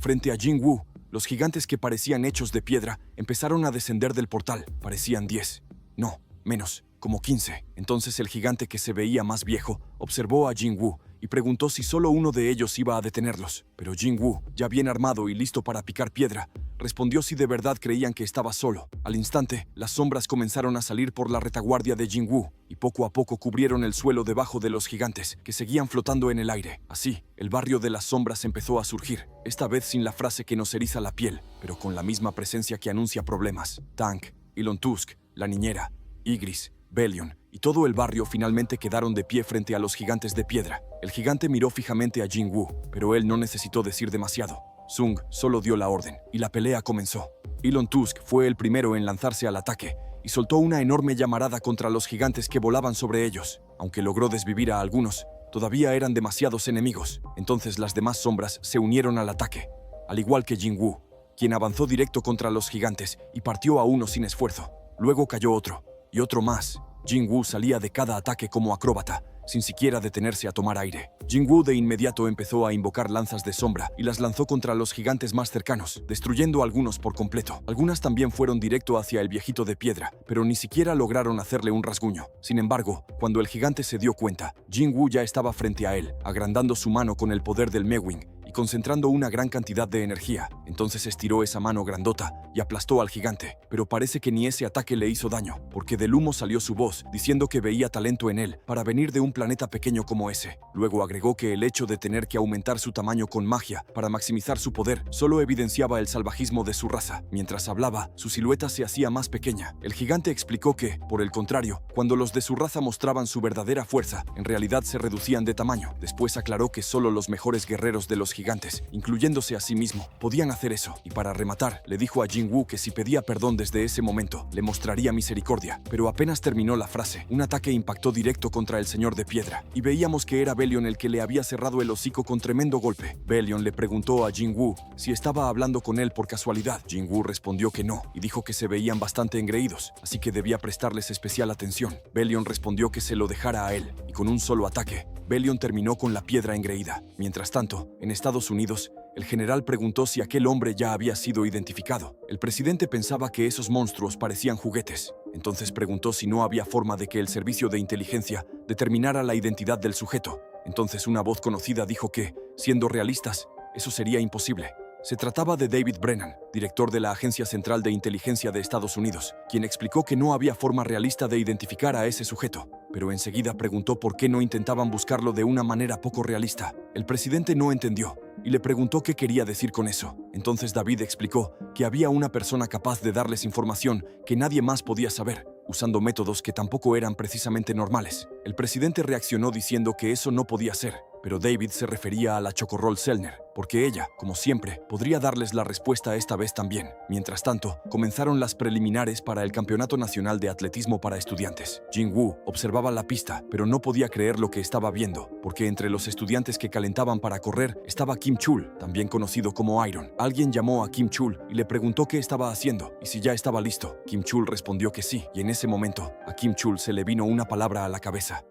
Frente a Jing-Woo, los gigantes que parecían hechos de piedra empezaron a descender del portal. Parecían 10. No, menos, como 15. Entonces el gigante que se veía más viejo observó a Jing-Woo y preguntó si solo uno de ellos iba a detenerlos. Pero Jing-Woo, ya bien armado y listo para picar piedra, respondió si de verdad creían que estaba solo. Al instante, las sombras comenzaron a salir por la retaguardia de Jing-Woo y poco a poco cubrieron el suelo debajo de los gigantes, que seguían flotando en el aire. Así, el barrio de las sombras empezó a surgir, esta vez sin la frase que nos eriza la piel, pero con la misma presencia que anuncia problemas. Tank, Elon Tusk, la niñera, Ygritte, Bellion y todo el barrio finalmente quedaron de pie frente a los gigantes de piedra. El gigante miró fijamente a Jing-Woo, pero él no necesitó decir demasiado. Sung solo dio la orden, y la pelea comenzó. Elon Tusk fue el primero en lanzarse al ataque, y soltó una enorme llamarada contra los gigantes que volaban sobre ellos. Aunque logró desvivir a algunos, todavía eran demasiados enemigos. Entonces las demás sombras se unieron al ataque, al igual que Jing-Woo, quien avanzó directo contra los gigantes y partió a uno sin esfuerzo. Luego cayó otro, y otro más. Jing-Woo salía de cada ataque como acróbata, sin siquiera detenerse a tomar aire. Jing-Woo de inmediato empezó a invocar lanzas de sombra y las lanzó contra los gigantes más cercanos, destruyendo algunos por completo. Algunas también fueron directo hacia el viejito de piedra, pero ni siquiera lograron hacerle un rasguño. Sin embargo, cuando el gigante se dio cuenta, Jing-Woo ya estaba frente a él, agrandando su mano con el poder del Mewing y concentrando una gran cantidad de energía. Entonces estiró esa mano grandota y aplastó al gigante, pero parece que ni ese ataque le hizo daño, porque del humo salió su voz, diciendo que veía talento en él para venir de un planeta pequeño como ese. Luego agregó que el hecho de tener que aumentar su tamaño con magia para maximizar su poder solo evidenciaba el salvajismo de su raza. Mientras hablaba, su silueta se hacía más pequeña. El gigante explicó que, por el contrario, cuando los de su raza mostraban su verdadera fuerza, en realidad se reducían de tamaño. Después aclaró que solo los mejores guerreros de los gigantes, incluyéndose a sí mismo, podían hacer eso. Y para rematar, le dijo a Jing-Woo que si pedía perdón desde ese momento, le mostraría misericordia. Pero apenas terminó la frase, un ataque impactó directo contra el señor de piedra, y veíamos que era Bellion el que le había cerrado el hocico con tremendo golpe. Bellion le preguntó a Jing-Woo si estaba hablando con él por casualidad. Jing-Woo respondió que no, y dijo que se veían bastante engreídos, así que debía prestarles especial atención. Bellion respondió que se lo dejara a él, y con un solo ataque, Bellion terminó con la piedra engreída. Mientras tanto, en Estados Unidos, el general preguntó si aquel hombre ya había sido identificado. El presidente pensaba que esos monstruos parecían juguetes. Entonces preguntó si no había forma de que el servicio de inteligencia determinara la identidad del sujeto. Entonces una voz conocida dijo que, siendo realistas, eso sería imposible. Se trataba de David Brennan, director de la Agencia Central de Inteligencia de Estados Unidos, quien explicó que no había forma realista de identificar a ese sujeto, pero enseguida preguntó por qué no intentaban buscarlo de una manera poco realista. El presidente no entendió y le preguntó qué quería decir con eso. Entonces David explicó que había una persona capaz de darles información que nadie más podía saber, usando métodos que tampoco eran precisamente normales. El presidente reaccionó diciendo que eso no podía ser, pero David se refería a la Chocorrol Selner, porque ella, como siempre, podría darles la respuesta esta vez también. Mientras tanto, comenzaron las preliminares para el Campeonato Nacional de Atletismo para Estudiantes. Jing-Woo observaba la pista, pero no podía creer lo que estaba viendo, porque entre los estudiantes que calentaban para correr estaba Kim Chul, también conocido como Iron. Alguien llamó a Kim Chul y le preguntó qué estaba haciendo y si ya estaba listo. Kim Chul respondió que sí, y en ese momento, a Kim Chul se le vino una palabra a la cabeza.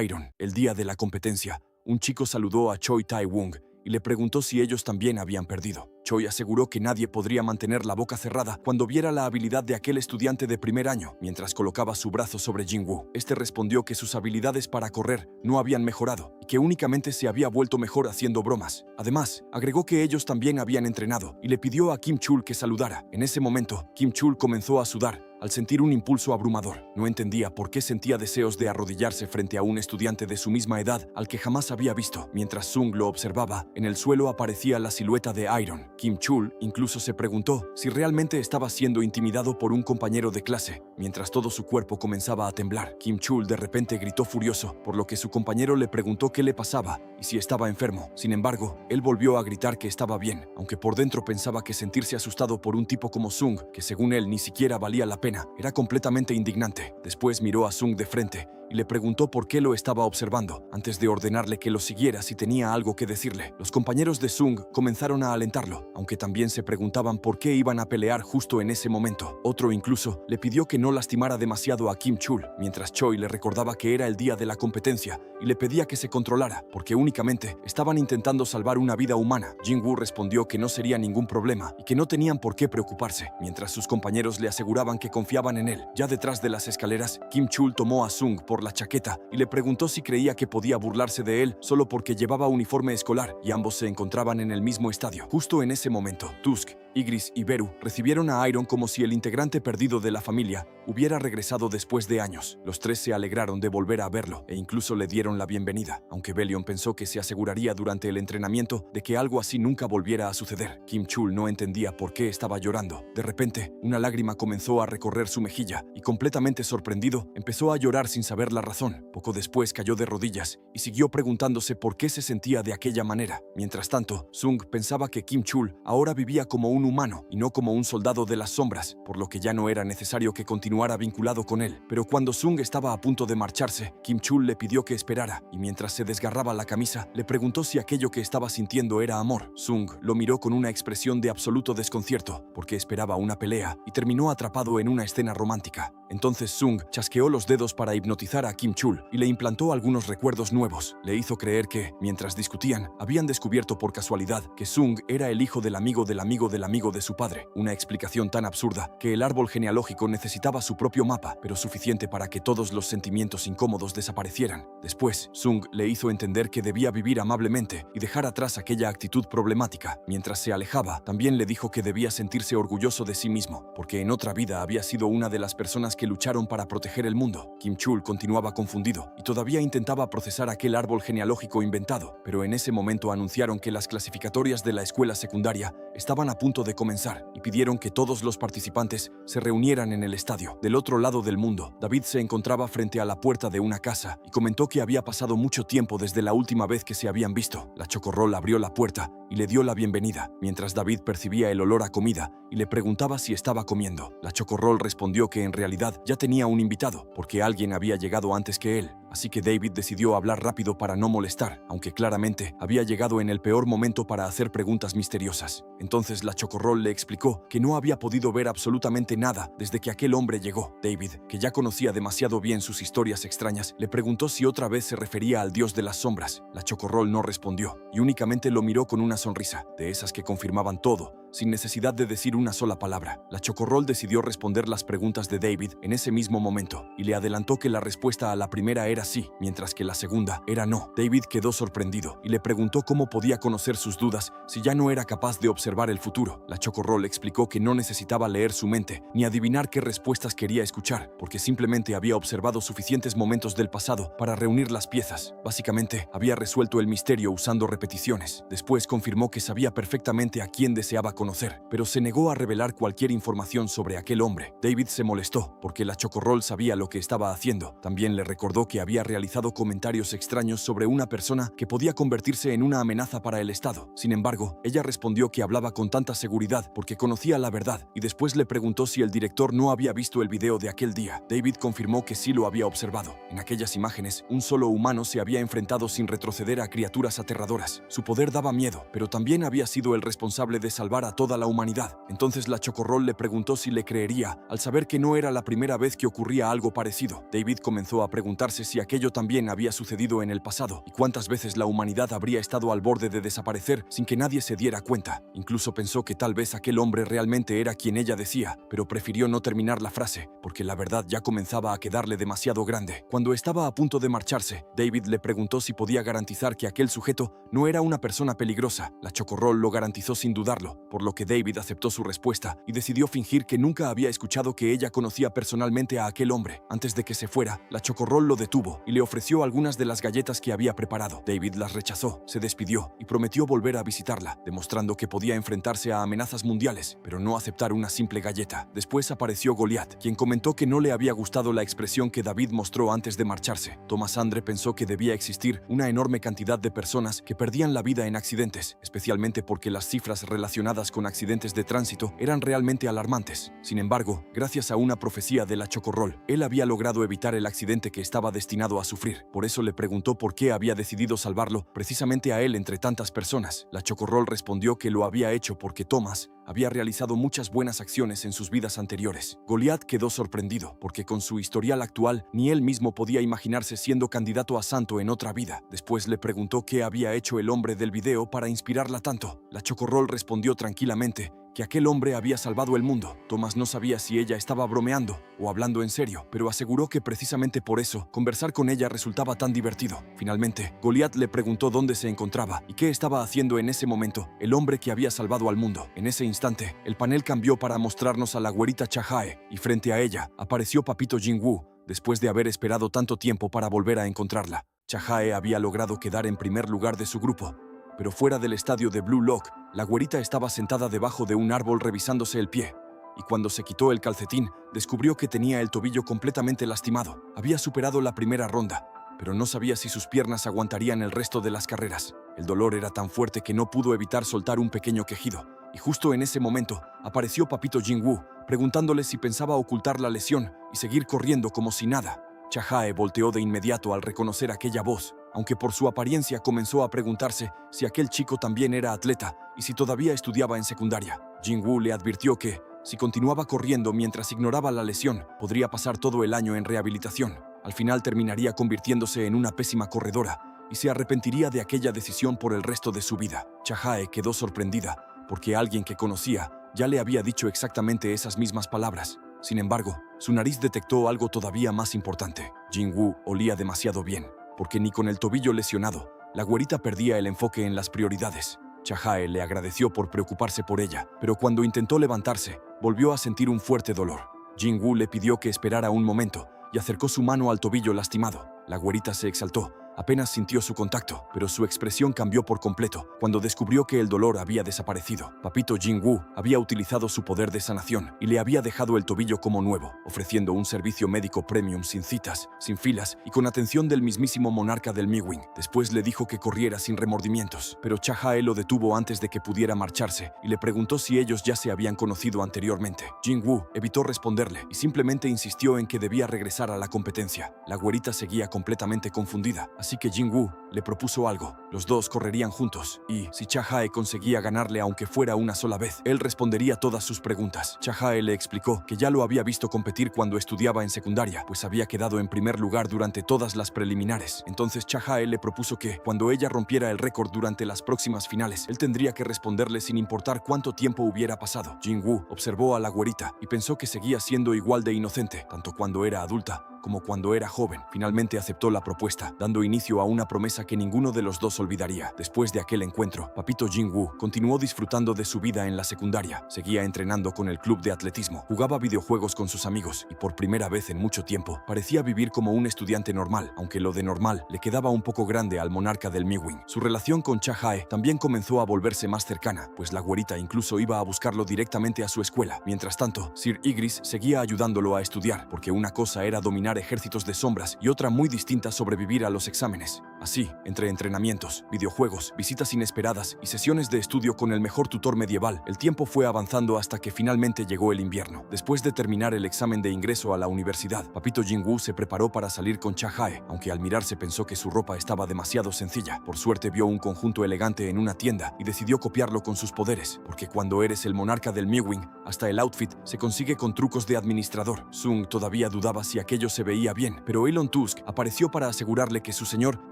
Iron. El día de la competencia, un chico saludó a Choi Tae-wung y le preguntó si ellos también habían perdido. Choi aseguró que nadie podría mantener la boca cerrada cuando viera la habilidad de aquel estudiante de primer año, mientras colocaba su brazo sobre Jing-Woo. Este respondió que sus habilidades para correr no habían mejorado y que únicamente se había vuelto mejor haciendo bromas. Además, agregó que ellos también habían entrenado y le pidió a Kim Chul que saludara. En ese momento, Kim Chul comenzó a sudar al sentir un impulso abrumador. No entendía por qué sentía deseos de arrodillarse frente a un estudiante de su misma edad al que jamás había visto. Mientras Sung lo observaba, en el suelo aparecía la silueta de Iron. Kim Chul incluso se preguntó si realmente estaba siendo intimidado por un compañero de clase. Mientras todo su cuerpo comenzaba a temblar, Kim Chul de repente gritó furioso, por lo que su compañero le preguntó qué le pasaba y si estaba enfermo. Sin embargo, él volvió a gritar que estaba bien, aunque por dentro pensaba que sentirse asustado por un tipo como Sung, que según él ni siquiera valía la pena, era completamente indignante. Después miró a Sung de frente y y le preguntó por qué lo estaba observando, antes de ordenarle que lo siguiera si tenía algo que decirle. Los compañeros de Sung comenzaron a alentarlo, aunque también se preguntaban por qué iban a pelear justo en ese momento. Otro incluso le pidió que no lastimara demasiado a Kim Chul, mientras Choi le recordaba que era el día de la competencia y le pedía que se controlara, porque únicamente estaban intentando salvar una vida humana. Jin-woo respondió que no sería ningún problema y que no tenían por qué preocuparse, mientras sus compañeros le aseguraban que confiaban en él. Ya detrás de las escaleras, Kim Chul tomó a Sung por la chaqueta y le preguntó si creía que podía burlarse de él solo porque llevaba uniforme escolar y ambos se encontraban en el mismo estadio. Justo en ese momento, Tusk, Igris y Beru recibieron a Iron como si el integrante perdido de la familia hubiera regresado después de años. Los tres se alegraron de volver a verlo e incluso le dieron la bienvenida, aunque Belion pensó que se aseguraría durante el entrenamiento de que algo así nunca volviera a suceder. Kim Chul no entendía por qué estaba llorando. De repente, una lágrima comenzó a recorrer su mejilla y, completamente sorprendido, empezó a llorar sin saber la razón. Poco después cayó de rodillas y siguió preguntándose por qué se sentía de aquella manera. Mientras tanto, Sung pensaba que Kim Chul ahora vivía como un humano y no como un soldado de las sombras, por lo que ya no era necesario que continuara vinculado con él. Pero cuando Sung estaba a punto de marcharse, Kim Chul le pidió que esperara y mientras se desgarraba la camisa, le preguntó si aquello que estaba sintiendo era amor. Sung lo miró con una expresión de absoluto desconcierto, porque esperaba una pelea y terminó atrapado en una escena romántica. Entonces Sung chasqueó los dedos para hipnotizar a Kim Chul y le implantó algunos recuerdos nuevos. Le hizo creer que, mientras discutían, habían descubierto por casualidad que Sung era el hijo del amigo del amigo del amigo de su padre. Una explicación tan absurda que el árbol genealógico necesitaba su propio mapa, pero suficiente para que todos los sentimientos incómodos desaparecieran. Después, Sung le hizo entender que debía vivir amablemente y dejar atrás aquella actitud problemática. Mientras se alejaba, también le dijo que debía sentirse orgulloso de sí mismo, porque en otra vida había sido una de las personas que lucharon para proteger el mundo. Kim Chul continuaba confundido y todavía intentaba procesar aquel árbol genealógico inventado, pero en ese momento anunciaron que las clasificatorias de la escuela secundaria estaban a punto de comenzar y pidieron que todos los participantes se reunieran en el estadio. Del otro lado del mundo, David se encontraba frente a la puerta de una casa y comentó que había pasado mucho tiempo desde la última vez que se habían visto. La Chocorrol abrió la puerta y le dio la bienvenida, mientras David percibía el olor a comida y le preguntaba si estaba comiendo. La Chocorrol respondió que en realidad ya tenía un invitado, porque alguien había llegado antes que él. Así que David decidió hablar rápido para no molestar, aunque claramente había llegado en el peor momento para hacer preguntas misteriosas. Entonces la Chocorrol le explicó que no había podido ver absolutamente nada desde que aquel hombre llegó. David, que ya conocía demasiado bien sus historias extrañas, le preguntó si otra vez se refería al dios de las sombras. La Chocorrol no respondió y únicamente lo miró con una sonrisa, de esas que confirmaban todo, sin necesidad de decir una sola palabra. La Chocorrol decidió responder las preguntas de David en ese mismo momento y le adelantó que la respuesta a la primera era sí, mientras que la segunda era no. David quedó sorprendido y le preguntó cómo podía conocer sus dudas si ya no era capaz de observar el futuro. La Chocorrol explicó que no necesitaba leer su mente ni adivinar qué respuestas quería escuchar, porque simplemente había observado suficientes momentos del pasado para reunir las piezas. Básicamente, había resuelto el misterio usando repeticiones. Después confirmó que sabía perfectamente a quién deseaba conocer, pero se negó a revelar cualquier información sobre aquel hombre. David se molestó porque la Chocorrol sabía lo que estaba haciendo. También le recordó que había realizado comentarios extraños sobre una persona que podía convertirse en una amenaza para el Estado. Sin embargo, ella respondió que hablaba con tanta seguridad porque conocía la verdad y después le preguntó si el director no había visto el video de aquel día. David confirmó que sí lo había observado. En aquellas imágenes, un solo humano se había enfrentado sin retroceder a criaturas aterradoras. Su poder daba miedo, pero también había sido el responsable de salvar a toda la humanidad. Entonces la Chocorrol le preguntó si le creería al saber que no era la primera vez que ocurría algo parecido. David comenzó a preguntarse si aquello también había sucedido en el pasado y cuántas veces la humanidad habría estado al borde de desaparecer sin que nadie se diera cuenta. Incluso pensó que tal vez aquel hombre realmente era quien ella decía, pero prefirió no terminar la frase porque la verdad ya comenzaba a quedarle demasiado grande. Cuando estaba a punto de marcharse, David le preguntó si podía garantizar que aquel sujeto no era una persona peligrosa. La Chocorrol lo garantizó sin dudarlo, por lo que David aceptó su respuesta y decidió fingir que nunca había escuchado que ella conocía personalmente a aquel hombre. Antes de que se fuera, la Chocorrol lo detuvo y le ofreció algunas de las galletas que había preparado. David las rechazó, se despidió y prometió volver a visitarla, demostrando que podía enfrentarse a amenazas mundiales, pero no aceptar una simple galleta. Después apareció Goliath, quien comentó que no le había gustado la expresión que David mostró antes de marcharse. Thomas Andre pensó que debía existir una enorme cantidad de personas que perdían la vida en accidentes, especialmente porque las cifras relacionadas relacionadas con accidentes de tránsito eran realmente alarmantes. Sin embargo, gracias a una profecía de la Chocorrol, él había logrado evitar el accidente que estaba destinado a sufrir. Por eso le preguntó por qué había decidido salvarlo precisamente a él entre tantas personas. La Chocorrol respondió que lo había hecho porque Thomas había realizado muchas buenas acciones en sus vidas anteriores. Goliath quedó sorprendido, porque con su historial actual, ni él mismo podía imaginarse siendo candidato a santo en otra vida. Después le preguntó qué había hecho el hombre del video para inspirarla tanto. La Chocorrol respondió tranquilamente que aquel hombre había salvado el mundo. Thomas no sabía si ella estaba bromeando o hablando en serio, pero aseguró que precisamente por eso, conversar con ella resultaba tan divertido. Finalmente, Goliath le preguntó dónde se encontraba y qué estaba haciendo en ese momento el hombre que había salvado al mundo. En ese instante, el panel cambió para mostrarnos a la güerita Chahae, y frente a ella apareció Papito Jinwoo, después de haber esperado tanto tiempo para volver a encontrarla. Chahae había logrado quedar en primer lugar de su grupo, pero fuera del estadio de Blue Lock, la güerita estaba sentada debajo de un árbol revisándose el pie, y cuando se quitó el calcetín, descubrió que tenía el tobillo completamente lastimado. Había superado la primera ronda, pero no sabía si sus piernas aguantarían el resto de las carreras. El dolor era tan fuerte que no pudo evitar soltar un pequeño quejido, y justo en ese momento apareció Papito Jinwoo, preguntándole si pensaba ocultar la lesión y seguir corriendo como si nada. Chahae volteó de inmediato al reconocer aquella voz, aunque por su apariencia comenzó a preguntarse si aquel chico también era atleta y si todavía estudiaba en secundaria. Jinwoo le advirtió que, si continuaba corriendo mientras ignoraba la lesión, podría pasar todo el año en rehabilitación. Al final terminaría convirtiéndose en una pésima corredora y se arrepentiría de aquella decisión por el resto de su vida. Chahae quedó sorprendida porque alguien que conocía ya le había dicho exactamente esas mismas palabras. Sin embargo, su nariz detectó algo todavía más importante. Jinwoo olía demasiado bien, porque ni con el tobillo lesionado, la güerita perdía el enfoque en las prioridades. Chahae le agradeció por preocuparse por ella, pero cuando intentó levantarse, volvió a sentir un fuerte dolor. Jinwoo le pidió que esperara un momento y acercó su mano al tobillo lastimado. La güerita se exaltó. Apenas sintió su contacto, pero su expresión cambió por completo cuando descubrió que el dolor había desaparecido. Papito Jinwoo había utilizado su poder de sanación y le había dejado el tobillo como nuevo, ofreciendo un servicio médico premium sin citas, sin filas y con atención del mismísimo monarca del Miwin. Después le dijo que corriera sin remordimientos, pero Chahae lo detuvo antes de que pudiera marcharse y le preguntó si ellos ya se habían conocido anteriormente. Jinwoo evitó responderle y simplemente insistió en que debía regresar a la competencia. La güerita seguía completamente confundida, así que Jinwoo le propuso algo. Los dos correrían juntos, y si Chahae conseguía ganarle aunque fuera una sola vez, él respondería todas sus preguntas. Chahae le explicó que ya lo había visto competir cuando estudiaba en secundaria, pues había quedado en primer lugar durante todas las preliminares. Entonces Chahae le propuso que, cuando ella rompiera el récord durante las próximas finales, él tendría que responderle sin importar cuánto tiempo hubiera pasado. Jinwoo observó a la güerita y pensó que seguía siendo igual de inocente, tanto cuando era adulta como cuando era joven. Finalmente aceptó la propuesta, dando inicio a una promesa que ninguno de los dos olvidaría. Después de aquel encuentro, Papito Jinwoo continuó disfrutando de su vida en la secundaria. Seguía entrenando con el club de atletismo, jugaba videojuegos con sus amigos y por primera vez en mucho tiempo parecía vivir como un estudiante normal, aunque lo de normal le quedaba un poco grande al monarca del Miwin. Su relación con Chahae también comenzó a volverse más cercana, pues la güerita incluso iba a buscarlo directamente a su escuela. Mientras tanto, Sir Igris seguía ayudándolo a estudiar, porque una cosa era dominar ejércitos de sombras y otra muy distinta sobrevivir a los exámenes. Así, entre entrenamientos, videojuegos, visitas inesperadas y sesiones de estudio con el mejor tutor medieval, el tiempo fue avanzando hasta que finalmente llegó el invierno. Después de terminar el examen de ingreso a la universidad, Papito Jinwoo se preparó para salir con Chahae, aunque al mirarse pensó que su ropa estaba demasiado sencilla. Por suerte vio un conjunto elegante en una tienda y decidió copiarlo con sus poderes, porque cuando eres el monarca del Miwin, hasta el outfit se consigue con trucos de administrador. Sung todavía dudaba si aquello se veía bien, pero Elon Tusk apareció para asegurarle que su señor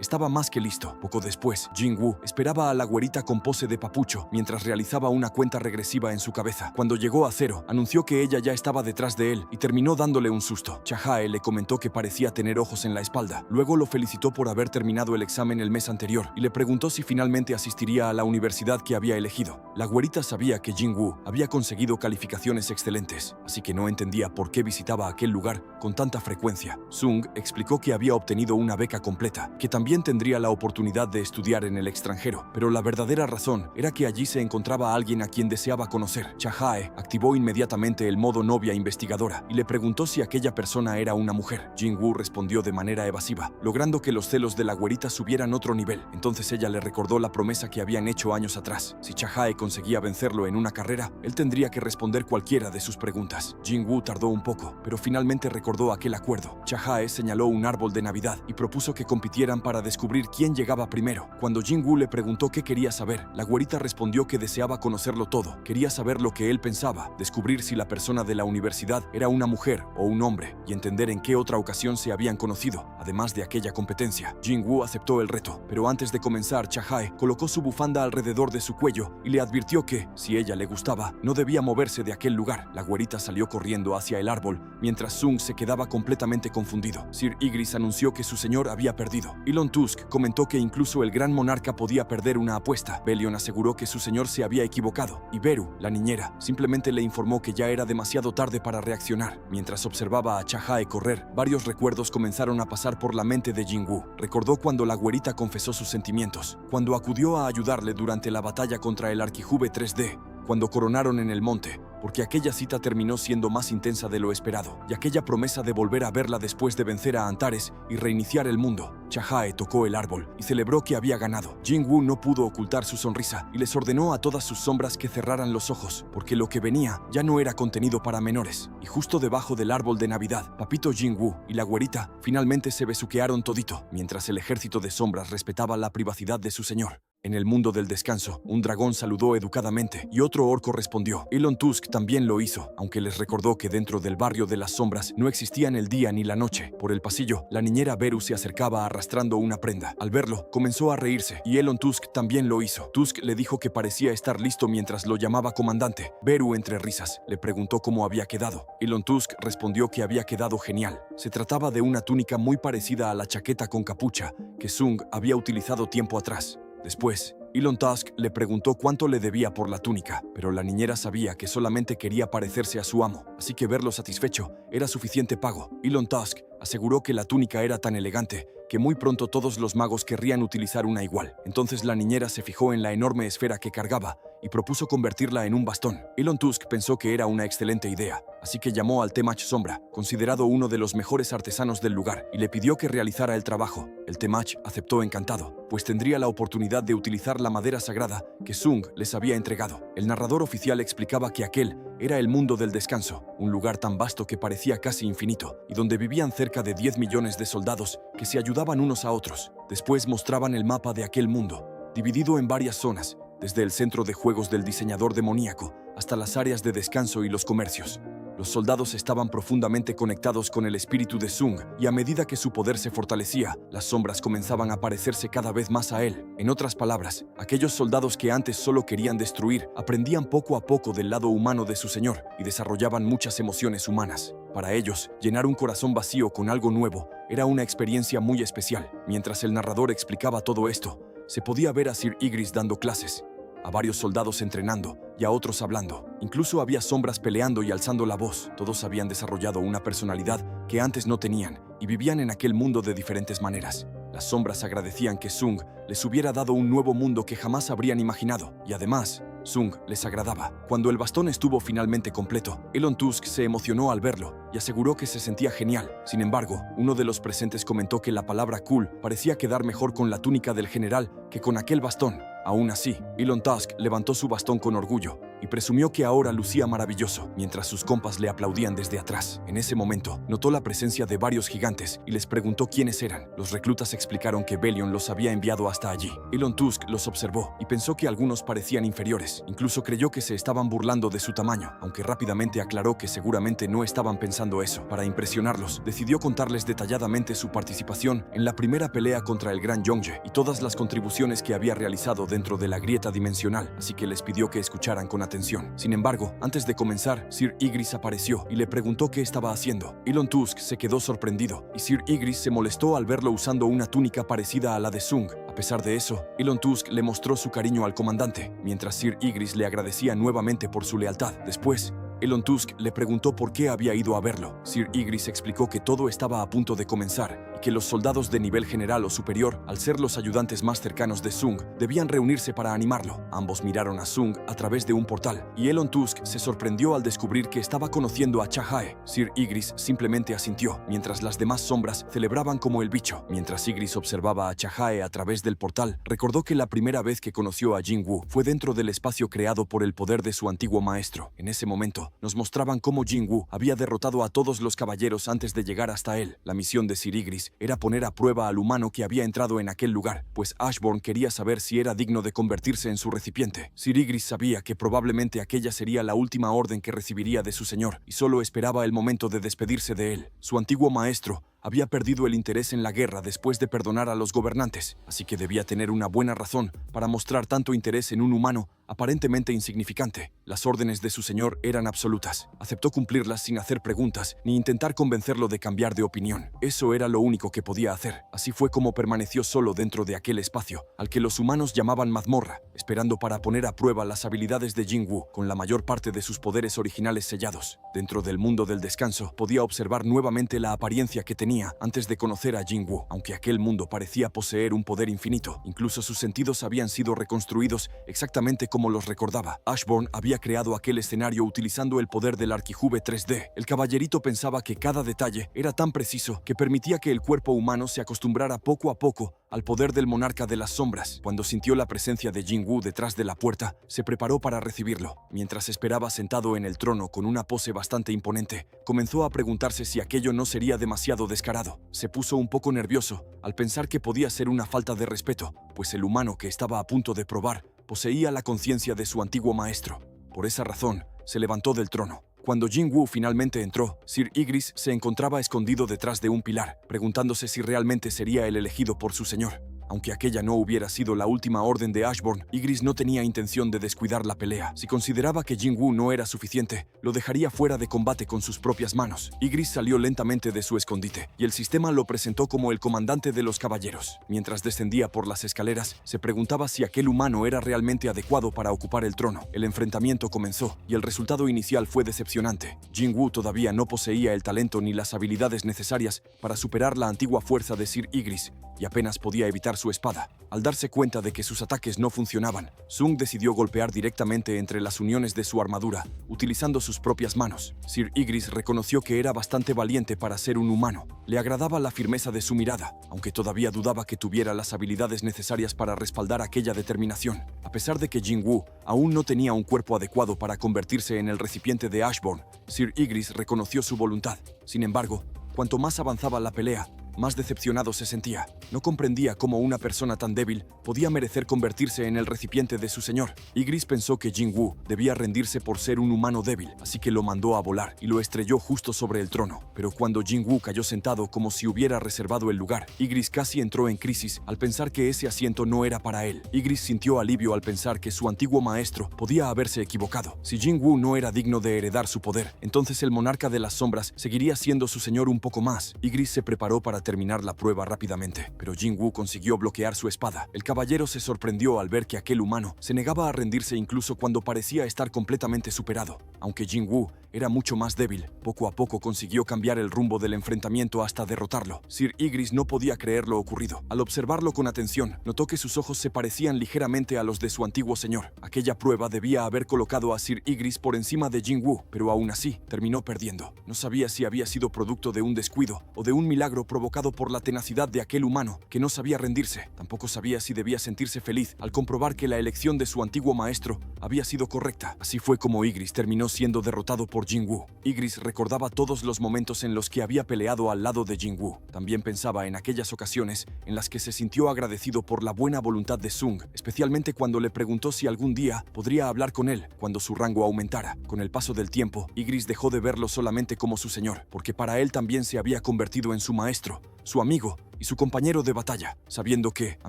estaba más que listo. Poco después, Jinwoo esperaba a la güerita con pose de papucho mientras realizaba una cuenta regresiva en su cabeza. Cuando llegó a 0, anunció que ella ya estaba detrás de él y terminó dándole un susto. Chahae le comentó que parecía tener ojos en la espalda. Luego lo felicitó por haber terminado el examen el mes anterior y le preguntó si finalmente asistiría a la universidad que había elegido. La güerita sabía que Jinwoo había conseguido calificaciones excelentes, así que no entendía por qué visitaba aquel lugar con tanta frecuencia. Sung explicó que había obtenido una beca completa China, que también tendría la oportunidad de estudiar en el extranjero, pero la verdadera razón era que allí se encontraba alguien a quien deseaba conocer. Chahae activó inmediatamente el modo novia investigadora y le preguntó si aquella persona era una mujer. Jingwu respondió de manera evasiva, logrando que los celos de la güerita subieran otro nivel. Entonces ella le recordó la promesa que habían hecho años atrás. Si Chahae conseguía vencerlo en una carrera, él tendría que responder cualquiera de sus preguntas. Jingwu tardó un poco, pero finalmente recordó aquel acuerdo. Chahae señaló un árbol de Navidad y propuso que compitieran para descubrir quién llegaba primero. Cuando Jingwu le preguntó qué quería saber, la güerita respondió que deseaba conocerlo todo. Quería saber lo que él pensaba, descubrir si la persona de la universidad era una mujer o un hombre y entender en qué otra ocasión se habían conocido, además de aquella competencia. Jingwu aceptó el reto, pero antes de comenzar, Chahae colocó su bufanda alrededor de su cuello y le advirtió que, si ella le gustaba, no debía moverse de aquel lugar. La güerita salió corriendo hacia el árbol, mientras Sung se quedaba completamente confundido. Sir Igris anunció que su señor había perdido. Elon Tusk comentó que incluso el gran monarca podía perder una apuesta. Belion aseguró que su señor se había equivocado, y Beru, la niñera, simplemente le informó que ya era demasiado tarde para reaccionar. Mientras observaba a Chahae correr, varios recuerdos comenzaron a pasar por la mente de Jingwu. Recordó cuando la güerita confesó sus sentimientos, cuando acudió a ayudarle durante la batalla contra el Arquijube 3D, cuando coronaron en el monte, porque aquella cita terminó siendo más intensa de lo esperado, y aquella promesa de volver a verla después de vencer a Antares y reiniciar el mundo. Chahae tocó el árbol y celebró que había ganado. Jingwu no pudo ocultar su sonrisa y les ordenó a todas sus sombras que cerraran los ojos, porque lo que venía ya no era contenido para menores. Y justo debajo del árbol de Navidad, Papito Jingwu y la güerita finalmente se besuquearon todito, mientras el ejército de sombras respetaba la privacidad de su señor. En el mundo del descanso, un dragón saludó educadamente y otro orco respondió. Elon Tusk también lo hizo, aunque les recordó que dentro del barrio de las sombras no existían el día ni la noche. Por el pasillo, la niñera Beru se acercaba arrastrando una prenda. Al verlo, comenzó a reírse, y Elon Tusk también lo hizo. Tusk le dijo que parecía estar listo mientras lo llamaba comandante. Beru, entre risas, le preguntó cómo había quedado. Elon Tusk respondió que había quedado genial. Se trataba de una túnica muy parecida a la chaqueta con capucha que Sung había utilizado tiempo atrás. Después, Elon Tusk le preguntó cuánto le debía por la túnica, pero la niñera sabía que solamente quería parecerse a su amo, así que verlo satisfecho era suficiente pago. Elon Tusk aseguró que la túnica era tan elegante que muy pronto todos los magos querrían utilizar una igual. Entonces la niñera se fijó en la enorme esfera que cargaba y propuso convertirla en un bastón. Elon Tusk pensó que era una excelente idea, así que llamó al Temach Sombra, considerado uno de los mejores artesanos del lugar, y le pidió que realizara el trabajo. El Temach aceptó encantado, pues tendría la oportunidad de utilizar la madera sagrada que Sung les había entregado. El narrador oficial explicaba que aquel era el mundo del descanso, un lugar tan vasto que parecía casi infinito, y donde vivían cerca de 10 millones de soldados que se ayudaban unos a otros. Después mostraban el mapa de aquel mundo, dividido en varias zonas, desde el centro de juegos del diseñador demoníaco hasta las áreas de descanso y los comercios. Los soldados estaban profundamente conectados con el espíritu de Sung, y a medida que su poder se fortalecía, las sombras comenzaban a parecerse cada vez más a él. En otras palabras, aquellos soldados que antes solo querían destruir, aprendían poco a poco del lado humano de su señor y desarrollaban muchas emociones humanas. Para ellos, llenar un corazón vacío con algo nuevo era una experiencia muy especial. Mientras el narrador explicaba todo esto, se podía ver a Sir Igris dando clases, a varios soldados entrenando y a otros hablando. Incluso había sombras peleando y alzando la voz. Todos habían desarrollado una personalidad que antes no tenían y vivían en aquel mundo de diferentes maneras. Las sombras agradecían que Sung les hubiera dado un nuevo mundo que jamás habrían imaginado, y además, Sung les agradaba. Cuando el bastón estuvo finalmente completo, Elon Tusk se emocionó al verlo y aseguró que se sentía genial. Sin embargo, uno de los presentes comentó que la palabra cool parecía quedar mejor con la túnica del general que con aquel bastón. Aún así, Elon Tusk levantó su bastón con orgullo y presumió que ahora lucía maravilloso, mientras sus compas le aplaudían desde atrás. En ese momento, notó la presencia de varios gigantes y les preguntó quiénes eran. Los reclutas explicaron que Belion los había enviado hasta allí. Elon Tusk los observó y pensó que algunos parecían inferiores. Incluso creyó que se estaban burlando de su tamaño, aunque rápidamente aclaró que seguramente no estaban pensando eso. Para impresionarlos, decidió contarles detalladamente su participación en la primera pelea contra el Gran Yongye y todas las contribuciones que había realizado dentro de la grieta dimensional, así que les pidió que escucharan con atención. Sin embargo, antes de comenzar, Sir Igris apareció y le preguntó qué estaba haciendo. Elon Tusk se quedó sorprendido y Sir Igris se molestó al verlo usando una túnica parecida a la de Sung. A pesar de eso, Elon Tusk le mostró su cariño al comandante, mientras Sir Igris le agradecía nuevamente por su lealtad. Después, Elon Tusk le preguntó por qué había ido a verlo. Sir Igris explicó que todo estaba a punto de comenzar y que los soldados de nivel general o superior, al ser los ayudantes más cercanos de Sung, debían reunirse para animarlo. Ambos miraron a Sung a través de un portal, y Elon Tusk se sorprendió al descubrir que estaba conociendo a Chahae. Sir Ygritte simplemente asintió, mientras las demás sombras celebraban como el bicho. Mientras Ygritte observaba a Chahae a través del portal, recordó que la primera vez que conoció a Jin-Woo fue dentro del espacio creado por el poder de su antiguo maestro. En ese momento, nos mostraban cómo Jin-Woo había derrotado a todos los caballeros antes de llegar hasta él. La misión de Sir Ygritte era poner a prueba al humano que había entrado en aquel lugar, pues Ashborn quería saber si era digno de convertirse en su recipiente. Sir Ygritte sabía que probablemente aquella sería la última orden que recibiría de su señor, y solo esperaba el momento de despedirse de él. Su antiguo maestro había perdido el interés en la guerra después de perdonar a los gobernantes, así que debía tener una buena razón para mostrar tanto interés en un humano aparentemente insignificante. Las órdenes de su señor eran absolutas. Aceptó cumplirlas sin hacer preguntas ni intentar convencerlo de cambiar de opinión. Eso era lo único que podía hacer. Así fue como permaneció solo dentro de aquel espacio, al que los humanos llamaban mazmorra, esperando para poner a prueba las habilidades de Jin-Woo, con la mayor parte de sus poderes originales sellados. Dentro del mundo del descanso, podía observar nuevamente la apariencia que tenía antes de conocer a Jin-Woo. Aunque aquel mundo parecía poseer un poder infinito, incluso sus sentidos habían sido reconstruidos exactamente como los recordaba. Ashborn había creado aquel escenario utilizando el poder del Arquijube 3D. El caballerito pensaba que cada detalle era tan preciso que permitía que el cuerpo humano se acostumbrara poco a poco al poder del monarca de las sombras. Cuando sintió la presencia de Jin-Woo detrás de la puerta, se preparó para recibirlo. Mientras esperaba sentado en el trono con una pose bastante imponente, comenzó a preguntarse si aquello no sería demasiado descarado. Se puso un poco nervioso al pensar que podía ser una falta de respeto, pues el humano que estaba a punto de probar poseía la conciencia de su antiguo maestro. Por esa razón, se levantó del trono. Cuando Jin-Woo finalmente entró, Sir Ygritte se encontraba escondido detrás de un pilar, preguntándose si realmente sería el elegido por su señor. Aunque aquella no hubiera sido la última orden de Ashborn, Ygritte no tenía intención de descuidar la pelea. Si consideraba que Jin-Woo no era suficiente, lo dejaría fuera de combate con sus propias manos. Ygritte salió lentamente de su escondite, y el sistema lo presentó como el comandante de los caballeros. Mientras descendía por las escaleras, se preguntaba si aquel humano era realmente adecuado para ocupar el trono. El enfrentamiento comenzó, y el resultado inicial fue decepcionante. Jin-Woo todavía no poseía el talento ni las habilidades necesarias para superar la antigua fuerza de Sir Ygritte, y apenas podía evitar su espada. Al darse cuenta de que sus ataques no funcionaban, Sung decidió golpear directamente entre las uniones de su armadura, utilizando sus propias manos. Sir Ygritte reconoció que era bastante valiente para ser un humano. Le agradaba la firmeza de su mirada, aunque todavía dudaba que tuviera las habilidades necesarias para respaldar aquella determinación. A pesar de que Jin-Woo aún no tenía un cuerpo adecuado para convertirse en el recipiente de Ashborn, Sir Ygritte reconoció su voluntad. Sin embargo, cuanto más avanzaba la pelea, más decepcionado se sentía. No comprendía cómo una persona tan débil podía merecer convertirse en el recipiente de su señor. Ygritte pensó que Jin-Woo debía rendirse por ser un humano débil, así que lo mandó a volar y lo estrelló justo sobre el trono. Pero cuando Jin-Woo cayó sentado como si hubiera reservado el lugar, Ygritte casi entró en crisis al pensar que ese asiento no era para él. Ygritte sintió alivio al pensar que su antiguo maestro podía haberse equivocado. Si Jin-Woo no era digno de heredar su poder, entonces el monarca de las sombras seguiría siendo su señor un poco más. Ygritte se preparó para terminar la prueba rápidamente, pero Jin-Woo consiguió bloquear su espada. El caballero se sorprendió al ver que aquel humano se negaba a rendirse incluso cuando parecía estar completamente superado. Aunque Jin-Woo era mucho más débil, poco a poco consiguió cambiar el rumbo del enfrentamiento hasta derrotarlo. Sir Ygritte no podía creer lo ocurrido. Al observarlo con atención, notó que sus ojos se parecían ligeramente a los de su antiguo señor. Aquella prueba debía haber colocado a Sir Ygritte por encima de Jin-Woo, pero aún así terminó perdiendo. No sabía si había sido producto de un descuido o de un milagro provocado por la tenacidad de aquel humano que no sabía rendirse. Tampoco sabía si debía sentirse feliz al comprobar que la elección de su antiguo maestro había sido correcta. Así fue como Ygritte terminó siendo derrotado por Jin-Woo. Ygritte recordaba todos los momentos en los que había peleado al lado de Jin-Woo. También pensaba en aquellas ocasiones en las que se sintió agradecido por la buena voluntad de Sung, especialmente cuando le preguntó si algún día podría hablar con él cuando su rango aumentara. Con el paso del tiempo, Ygritte dejó de verlo solamente como su señor, porque para él también se había convertido en su maestro, su amigo y su compañero de batalla, sabiendo que, a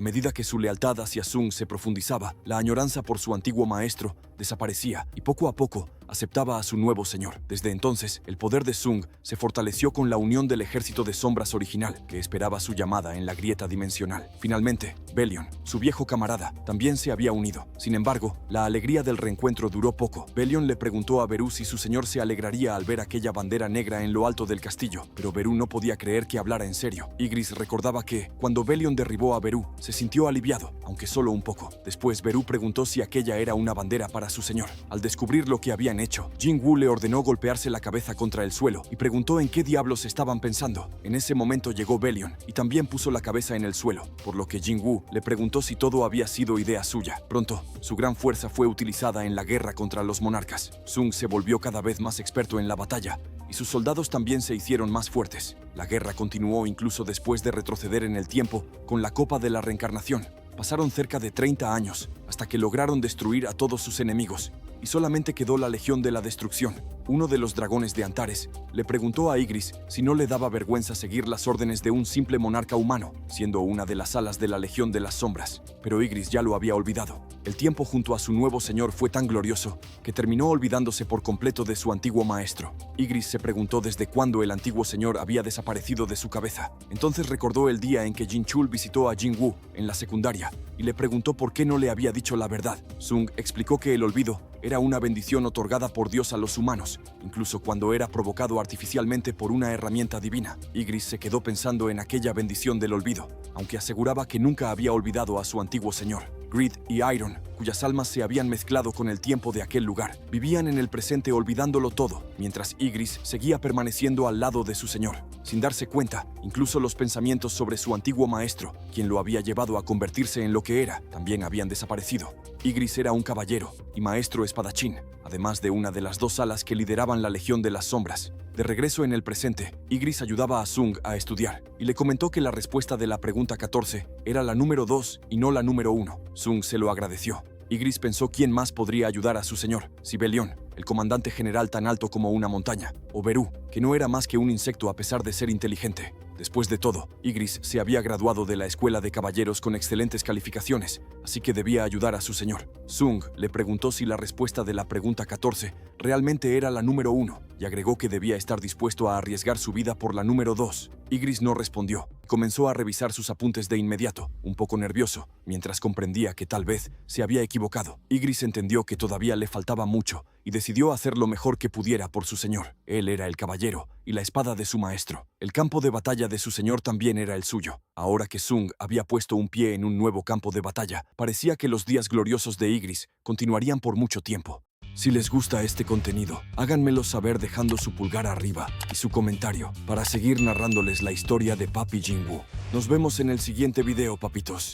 medida que su lealtad hacia Sung se profundizaba, la añoranza por su antiguo maestro desaparecía y poco a poco aceptaba a su nuevo señor. Desde entonces, el poder de Sung se fortaleció con la unión del ejército de sombras original, que esperaba su llamada en la grieta dimensional. Finalmente, Belion, su viejo camarada, también se había unido. Sin embargo, la alegría del reencuentro duró poco. Belion le preguntó a Beru si su señor se alegraría al ver aquella bandera negra en lo alto del castillo, pero Beru no podía creer que hablara en serio. Ygritte recordaba que, cuando Belion derribó a Beru, se sintió aliviado, aunque solo un poco. Después, Beru preguntó si aquella era una bandera para su señor. Al descubrir lo que habían hecho, Jin-Woo le ordenó golpearse la cabeza contra el suelo y preguntó en qué diablos estaban pensando. En ese momento llegó Belion y también puso la cabeza en el suelo, por lo que Jin-Woo le preguntó si todo había sido idea suya. Pronto, su gran fuerza fue utilizada en la guerra contra los monarcas. Sung se volvió cada vez más experto en la batalla y sus soldados también se hicieron más fuertes. La guerra continuó incluso después de retroceder en el tiempo con la Copa de la Reencarnación. Pasaron cerca de 30 años hasta que lograron destruir a todos sus enemigos y solamente quedó la Legión de la Destrucción. Uno de los dragones de Antares le preguntó a Ygritte si no le daba vergüenza seguir las órdenes de un simple monarca humano, siendo una de las alas de la Legión de las Sombras. Pero Ygritte ya lo había olvidado. El tiempo junto a su nuevo señor fue tan glorioso que terminó olvidándose por completo de su antiguo maestro. Ygritte se preguntó desde cuándo el antiguo señor había desaparecido de su cabeza. Entonces recordó el día en que Jin-Chul visitó a Jin-Woo en la secundaria y le preguntó por qué no le había dicho la verdad. Sung explicó que el olvido era una bendición otorgada por Dios a los humanos, incluso cuando era provocado artificialmente por una herramienta divina. Ygritte se quedó pensando en aquella bendición del olvido, aunque aseguraba que nunca había olvidado a su antiguo señor. Greed y Iron, cuyas almas se habían mezclado con el tiempo de aquel lugar, vivían en el presente olvidándolo todo, mientras Ygritte seguía permaneciendo al lado de su señor. Sin darse cuenta, incluso los pensamientos sobre su antiguo maestro, quien lo había llevado a convertirse en lo que era, también habían desaparecido. Ygritte era un caballero y maestro espadachín, además de una de las dos alas que lideraban la Legión de las Sombras. De regreso en el presente, Ygritte ayudaba a Sung a estudiar y le comentó que la respuesta de la pregunta 14 era la número 2 y no la número 1. Sung se lo agradeció. Ygritte pensó quién más podría ayudar a su señor, si Belion, el comandante general tan alto como una montaña, o Beru, que no era más que un insecto a pesar de ser inteligente. Después de todo, Ygritte se había graduado de la escuela de caballeros con excelentes calificaciones, así que debía ayudar a su señor. Sung le preguntó si la respuesta de la pregunta 14 realmente era la número 1 y agregó que debía estar dispuesto a arriesgar su vida por la número 2. Ygritte no respondió. Comenzó a revisar sus apuntes de inmediato, un poco nervioso, mientras comprendía que tal vez se había equivocado. Ygritte entendió que todavía le faltaba mucho y decidió hacer lo mejor que pudiera por su señor. Él era el caballero y la espada de su maestro. El campo de batalla de su señor también era el suyo. Ahora que Sung había puesto un pie en un nuevo campo de batalla, parecía que los días gloriosos de Ygritte continuarían por mucho tiempo. Si les gusta este contenido, háganmelo saber dejando su pulgar arriba y su comentario para seguir narrándoles la historia de Papi Jin-Woo. Nos vemos en el siguiente video, papitos.